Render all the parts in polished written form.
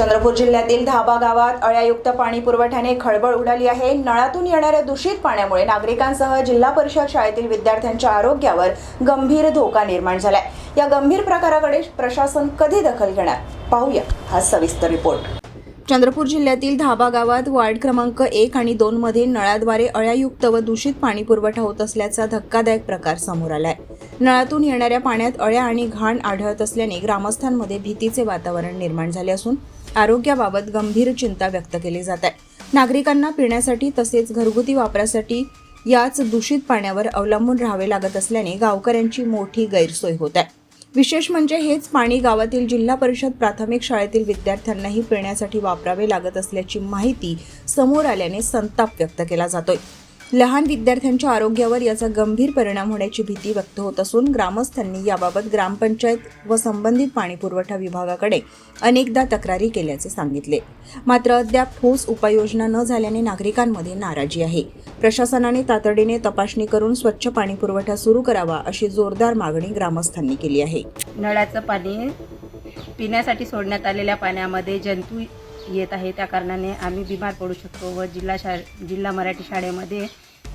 चंद्रपूर जिल्ह्यातील धाबा गावात अळ्यायुक्त पाणी पुरवठ्याने खळबळ उडाली आहे। नळातून येणाऱ्या दूषित पाण्यामुळे नागरिकांसह जिल्हा परिषद शाळेतील विद्यार्थ्यांच्या आरोग्यावर गंभीर धोका निर्माण झालाय। या गंभीर प्रकाराकडे प्रशासन कधी दखल घेणार, पाहूया हा सविस्तर रिपोर्ट। चंद्रपूर जिल्ह्यातील धाबा गावात वार्ड क्रमांक 1 आणि 2 मध्ये नळाद्वारे अळ्यायुक्त व दूषित पाणी पुरवठा होत असल्याचा धक्कादायक प्रकार समोर आलाय। नळातून येणाऱ्या पाण्यात अळ्या आणि घाण आढळत असल्याने ग्रामस्थांमध्ये भीतीचे वातावरण निर्माण झाले असून आरोग्याबाबत गंभीर चिंता व्यक्त केली जात आहे। नागरिकांना पिण्यासाठी तसेच घरगुती वापरासाठी याच दूषित पाण्यावर अवलंबून राहावे लागत असल्याने गावकऱ्यांची मोठी गैरसोय होत आहे। विशेष म्हणजे हेच पाणी गावातील जिल्हा परिषद प्राथमिक शाळेतील विद्यार्थ्यांनाही पिण्यासाठी वापरावे लागत असल्याची माहिती समोर आल्याने संताप व्यक्त केला जातोय। लहान विद्यार्थ्यांच्या आरोग्यावर याचा गंभीर परिणाम होण्याची भीती व्यक्त होत असून ग्रामस्थांनी याबाबत ग्रामपंचायत व संबंधित पाणीपुरवठा विभागाकडे अनेकदा तक्रारी केल्याचे सांगितले। मात्र अद्याप ठोस उपाययोजना न झाल्याने नागरिकांमध्ये नाराजी आहे। प्रशासनाने तातडीने तपासणी करून स्वच्छ पाणीपुरवठा सुरू करावा अशी जोरदार मागणी ग्रामस्थांनी केली आहे। नळाचं पाणी पिण्यासाठी सोडण्यात आलेल्या पाण्यामध्ये जंतू येत आहे, त्या कारणाने आम्ही बिमार पडू शकतो व जिल्हा मराठी शाळेमध्ये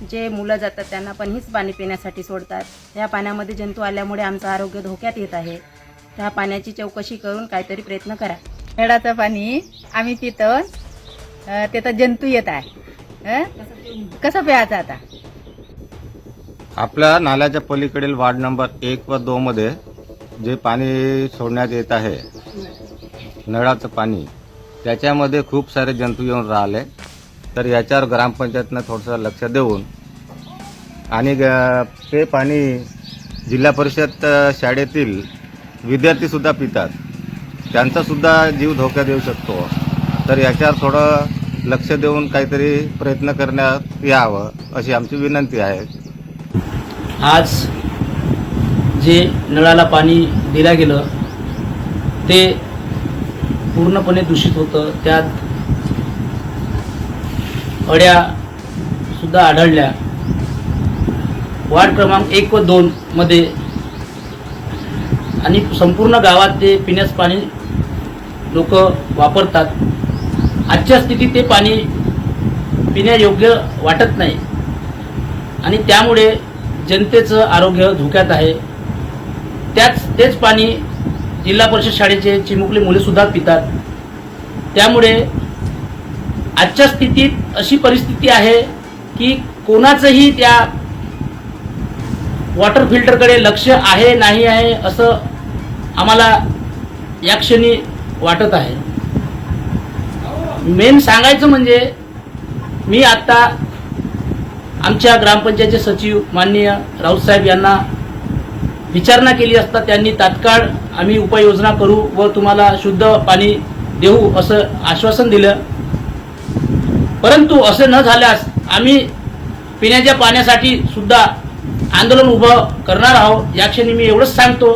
जे मुलं जातात त्यांना पण हेच पाणी पिण्यासाठी सोडतात। या पाण्यामध्ये जंतू आल्यामुळे आमचं आरोग्य धोक्यात येत आहे। त्या पाण्याची चौकशी करून काहीतरी प्रयत्न करा। नळाचं पाणी आम्ही तिथं जंतू येत आहे, कसं प्यायचं आता? आपल्या नाल्याच्या पलीकडील वार्ड नंबर 1 व 2 मध्ये जे पाणी सोडण्यात येत आहे नळाचं पाणी, त्याच्यामध्ये खूप सारे जंतू येऊन राहिले। तर याच्यावर ग्रामपंचायतनं थोडंसं लक्ष देऊन आणि ते पाणी जिल्हा परिषद शाळेतील विद्यार्थीसुद्धा पितात, त्यांचासुद्धा जीव धोक्यात येऊ शकतो। तर याच्यावर थोडं लक्ष देऊन काहीतरी प्रयत्न करण्यात यावं अशी आमची विनंती आहे। आज जे नळाला पाणी दिलं गेलं ते पूर्णपणे दूषित होतं। त्यात अळ्यासुद्धा आढळल्या। वार्ड क्रमांक 1 व 2 मध्ये आणि संपूर्ण गावात ते पिण्याचं पाणी लोक वापरतात। आजच्या स्थितीत ते पाणी पिण्यायोग्य वाटत नाही आणि त्यामुळे जनतेचं आरोग्य धोक्यात आहे। तेच पाणी जिल्हा परिषद शाळेचे चिमुकली मुलेसुद्धा पितात। त्यामुळे आजच्या स्थितीत अशी परिस्थिती आहे की कोणाचंही त्या वॉटर फिल्टरकडे लक्ष आहे नाही आहे असं आम्हाला या क्षणी वाटत आहे। मेन सांगायचं म्हणजे मी आता आमच्या ग्रामपंचायतचे सचिव माननीय राऊत साहेब यांना विचारणा केली असता त्यांनी तात्काळ आम्ही उपाययोजना करू व तुम्हाला शुद्ध पाणी देऊ असं आश्वासन दिलं। परंतु असे न झाल्यास आम्ही पिण्याच्या पाण्यासाठी सुद्धा आंदोलन उभं करणार आहोत। या क्षणी मी एवढंच सांगतो